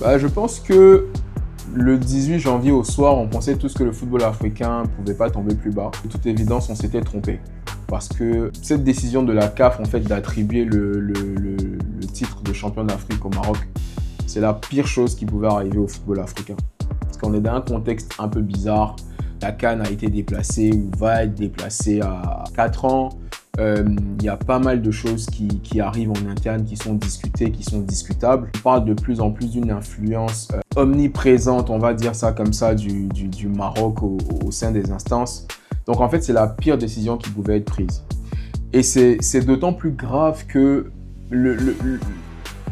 Je pense que le 18 janvier au soir, on pensait tous que le football africain ne pouvait pas tomber plus bas. De toute évidence, on s'était trompé. Parce que cette décision de la CAF, en fait, d'attribuer le titre de champion d'Afrique au Maroc, c'est la pire chose qui pouvait arriver au football africain. Parce qu'on est dans un contexte un peu bizarre. La CAN a été déplacée ou va être déplacée à 4 ans. Il y a pas mal de choses qui arrivent en interne, qui sont discutées, qui sont discutables. On parle de plus en plus d'une influence omniprésente, on va dire ça comme ça, du Maroc au sein des instances. Donc en fait, c'est la pire décision qui pouvait être prise. Et c'est d'autant plus grave que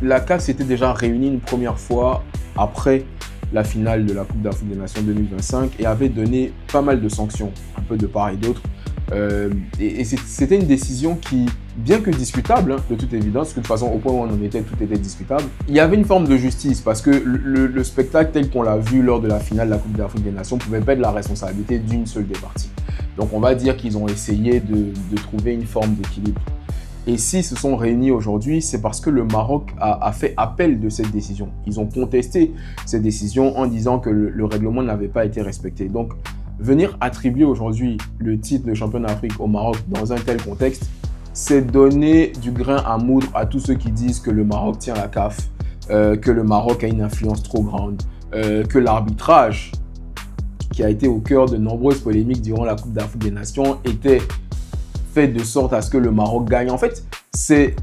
la CAF s'était déjà réunie une première fois après la finale de la Coupe d'Afrique des Nations 2025 et avait donné pas mal de sanctions, un peu de part et d'autre. Et c'était une décision qui, bien que discutable, de toute évidence, que de toute façon, au point où on en était, tout était discutable, il y avait une forme de justice parce que le spectacle tel qu'on l'a vu lors de la finale de la Coupe d'Afrique des Nations ne pouvait pas être la responsabilité d'une seule des parties. Donc on va dire qu'ils ont essayé de trouver une forme d'équilibre. Et s'ils se sont réunis aujourd'hui, c'est parce que le Maroc a fait appel de cette décision. Ils ont contesté cette décision en disant que le règlement n'avait pas été respecté. Donc, venir attribuer aujourd'hui le titre de champion d'Afrique au Maroc dans un tel contexte, c'est donner du grain à moudre à tous ceux qui disent que le Maroc tient la CAF, que le Maroc a une influence trop grande, que l'arbitrage, qui a été au cœur de nombreuses polémiques durant la Coupe d'Afrique des Nations, était fait de sorte à ce que le Maroc gagne. En fait, c'est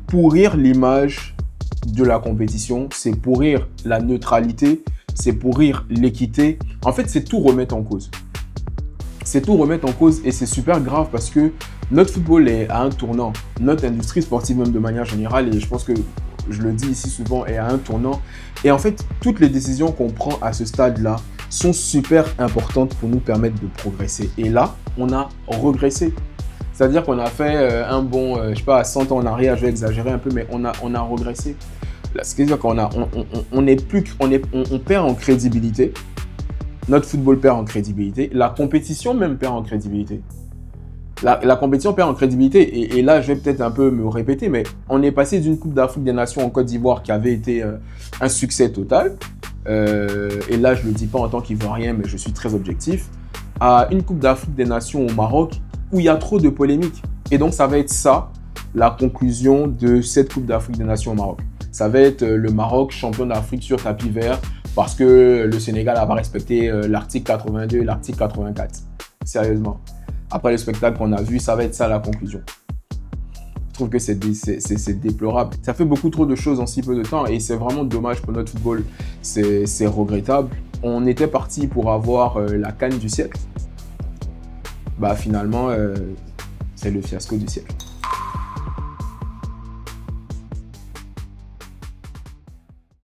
pourrir l'image de la compétition, c'est pourrir la neutralité, c'est pourrir l'équité. En fait, c'est tout remettre en cause. C'est tout remettre en cause et c'est super grave parce que notre football est à un tournant. Notre industrie sportive, même de manière générale, et je pense que je le dis ici souvent, est à un tournant. Et en fait, toutes les décisions qu'on prend à ce stade-là sont super importantes pour nous permettre de progresser. Et là, on a regressé. C'est-à-dire qu'on a fait un bon, je sais pas, à 100 ans en arrière, je vais exagérer un peu, mais on a regressé. C'est-à-dire qu'on perd en crédibilité. Notre football perd en crédibilité. La compétition même perd en crédibilité. La compétition perd en crédibilité. Et là, je vais peut-être un peu me répéter, mais on est passé d'une Coupe d'Afrique des Nations en Côte d'Ivoire qui avait été un succès total. Et là, je ne le dis pas en tant qu'Ivoirien, mais je suis très objectif, à une Coupe d'Afrique des Nations au Maroc où il y a trop de polémiques. Et donc, ça va être ça, la conclusion de cette Coupe d'Afrique des Nations au Maroc. Ça va être le Maroc champion d'Afrique sur tapis vert parce que le Sénégal n'a pas respecté l'article 82 et l'article 84. Sérieusement. Après le spectacle qu'on a vu, ça va être ça la conclusion. Je trouve que c'est déplorable. Ça fait beaucoup trop de choses en si peu de temps et c'est vraiment dommage pour notre football. C'est regrettable. On était parti pour avoir la CAN du siècle. Finalement, c'est le fiasco du siècle.